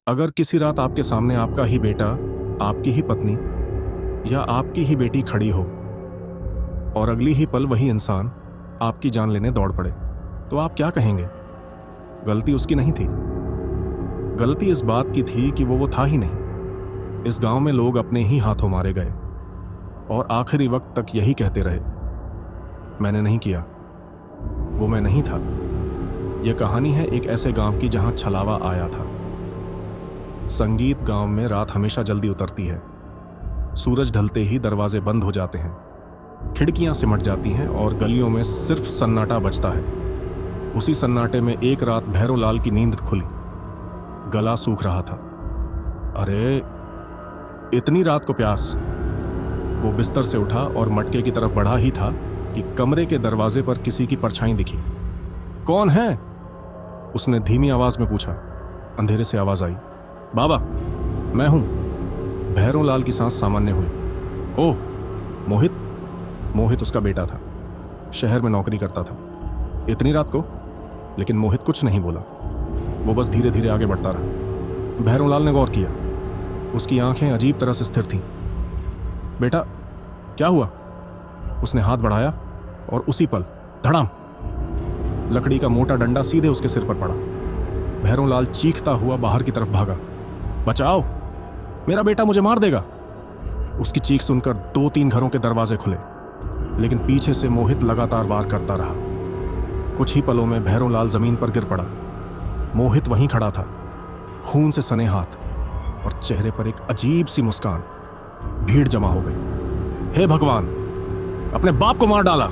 अगर किसी रात आपके सामने आपका ही बेटा, आपकी ही पत्नी या आपकी ही बेटी खड़ी हो और अगली ही पल वही इंसान आपकी जान लेने दौड़ पड़े, तो आप क्या कहेंगे? गलती उसकी नहीं थी। गलती इस बात की थी कि वो था ही नहीं। इस गांव में लोग अपने ही हाथों मारे गए और आखिरी वक्त तक यही कहते रहे, मैंने नहीं किया, वो मैं नहीं था। यह कहानी है एक ऐसे गांव की जहां छलावा आया था। संगीत गांव में रात हमेशा जल्दी उतरती है। सूरज ढलते ही दरवाजे बंद हो जाते हैं, खिड़कियां सिमट जाती हैं और गलियों में सिर्फ सन्नाटा बजता है। उसी सन्नाटे में एक रात भैरोलाल की नींद खुली। गला सूख रहा था। अरे, इतनी रात को प्यास। वो बिस्तर से उठा और मटके की तरफ बढ़ा ही था कि कमरे के दरवाजे पर किसी की परछाई दिखी। कौन है? उसने धीमी आवाज में पूछा। अंधेरे से आवाज आई, बाबा, मैं हूं। भैरोलाल की सांस सामान्य हुई। ओह, मोहित। मोहित उसका बेटा था, शहर में नौकरी करता था। इतनी रात को? लेकिन मोहित कुछ नहीं बोला। वो बस धीरे धीरे आगे बढ़ता रहा। भैरोलाल ने गौर किया। उसकी आंखें अजीब तरह से स्थिर थीं। बेटा, क्या हुआ? उसने हाथ बढ़ाया और उसी पल धड़ाम, लकड़ी का मोटा डंडा सीधे उसके सिर पर पड़ा। भैरोलाल चीखता हुआ बाहर की तरफ भागा। बचाओ, मेरा बेटा मुझे मार देगा। उसकी चीख सुनकर 2-3 घरों के दरवाजे खुले, लेकिन पीछे से मोहित लगातार वार करता रहा। कुछ ही पलों में भैरोलाल जमीन पर गिर पड़ा। मोहित वहीं खड़ा था, खून से सने हाथ और चेहरे पर एक अजीब सी मुस्कान। भीड़ जमा हो गई। हे भगवान, अपने बाप को मार डाला।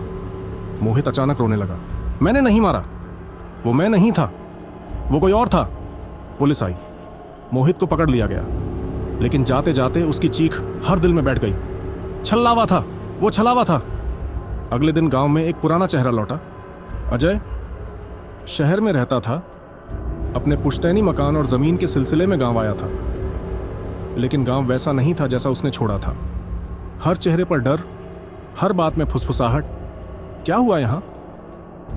मोहित अचानक रोने लगा। मैंने नहीं मारा, वो मैं नहीं था, वो कोई और था। पुलिस आई, मोहित को पकड़ लिया गया, लेकिन जाते जाते उसकी चीख हर दिल में बैठ गई। छलावा था, वो छलावा था। अगले दिन गांव में एक पुराना चेहरा लौटा। अजय शहर में रहता था, अपने पुश्तैनी मकान और जमीन के सिलसिले में गांव आया था। लेकिन गांव वैसा नहीं था जैसा उसने छोड़ा था। हर चेहरे पर डर, हर बात में फुसफुसाहट। क्या हुआ यहां?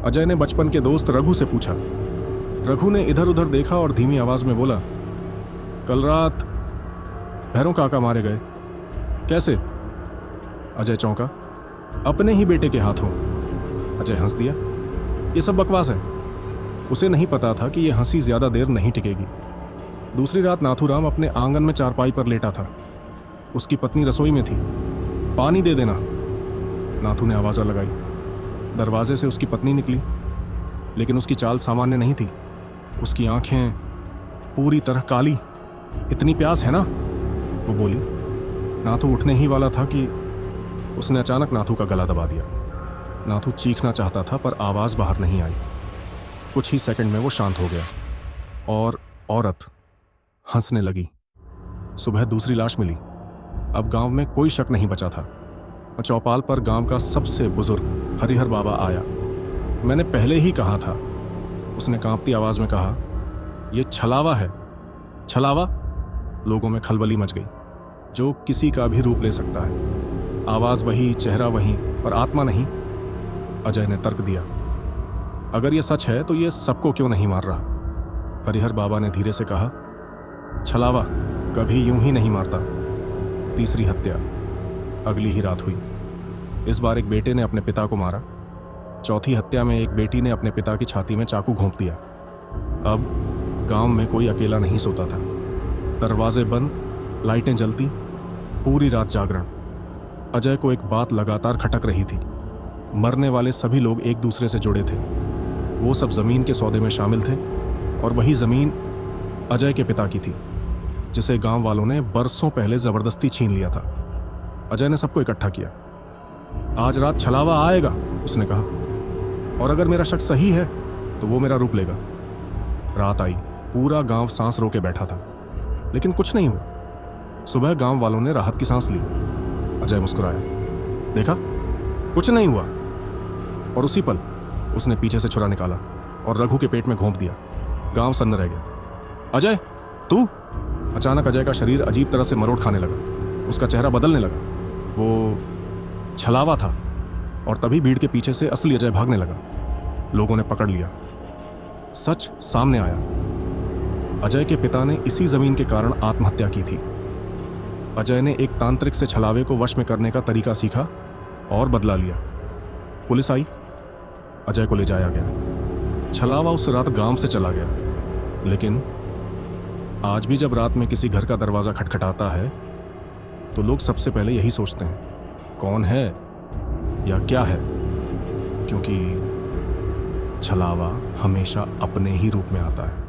अजय ने बचपन के दोस्त रघु से पूछा। रघु ने इधर उधर देखा और धीमी आवाज में बोला, कल रात भैरों काका मारे गए। कैसे? अजय चौंका। अपने ही बेटे के हाथों। अजय हंस दिया। ये सब बकवास है। उसे नहीं पता था कि यह हंसी ज्यादा देर नहीं टिकेगी। दूसरी रात नाथूराम अपने आंगन में चारपाई पर लेटा था। उसकी पत्नी रसोई में थी। पानी दे देना, नाथू ने आवाज़ लगाई। दरवाजे से उसकी पत्नी निकली, लेकिन उसकी चाल सामान्य नहीं थी। उसकी आंखें पूरी तरह काली। इतनी प्यास है ना, वो बोली। नाथू उठने ही वाला था कि उसने अचानक नाथू का गला दबा दिया। नाथू चीखना चाहता था पर आवाज़ बाहर नहीं आई। कुछ ही सेकंड में वो शांत हो गया और औरत हंसने लगी। सुबह दूसरी लाश मिली। अब गांव में कोई शक नहीं बचा था। चौपाल पर गांव का सबसे बुजुर्ग हरिहर बाबा आया। मैंने पहले ही कहा था, उसने कांपती आवाज में कहा, यह छलावा है। छलावा? लोगों में खलबली मच गई। जो किसी का भी रूप ले सकता है। आवाज वही, चेहरा वही, पर आत्मा नहीं। अजय ने तर्क दिया, अगर यह सच है तो यह सबको क्यों नहीं मार रहा? हरिहर बाबा ने धीरे से कहा, छलावा कभी यूं ही नहीं मारता। तीसरी हत्या अगली ही रात हुई। इस बार एक बेटे ने अपने पिता को मारा। चौथी हत्या में एक बेटी ने अपने पिता की छाती में चाकू घोंप दिया। अब गांव में कोई अकेला नहीं सोता था। दरवाजे बंद, लाइटें जलती, पूरी रात जागरण। अजय को एक बात लगातार खटक रही थी। मरने वाले सभी लोग एक दूसरे से जुड़े थे। वो सब जमीन के सौदे में शामिल थे और वही जमीन अजय के पिता की थी, जिसे गांव वालों ने बरसों पहले जबरदस्ती छीन लिया था। अजय ने सबको इकट्ठा किया। आज रात छलावा आएगा, उसने कहा, और अगर मेरा शक सही है तो वो मेरा रूप लेगा। रात आई। पूरा गांव सांस रोके बैठा था, लेकिन कुछ नहीं हुआ। सुबह गांव वालों ने राहत की सांस ली। अजय मुस्कुराया। देखा, कुछ नहीं हुआ। और उसी पल उसने पीछे से छुरा निकाला और रघु के पेट में घोंप दिया। गांव सन्न रह गया। अजय, तू? अचानक अजय का शरीर अजीब तरह से मरोड़ खाने लगा। उसका चेहरा बदलने लगा। वो छलावा था। और तभी भीड़ के पीछे से असली अजय भागने लगा। लोगों ने पकड़ लिया। सच सामने आया। अजय के पिता ने इसी जमीन के कारण आत्महत्या की थी। अजय ने एक तांत्रिक से छलावे को वश में करने का तरीका सीखा और बदला लिया। पुलिस आई, अजय को ले जाया गया। छलावा उस रात गांव से चला गया, लेकिन आज भी जब रात में किसी घर का दरवाजा खटखटाता है तो लोग सबसे पहले यही सोचते हैं, कौन है या क्या है, क्योंकि छलावा हमेशा अपने ही रूप में आता है।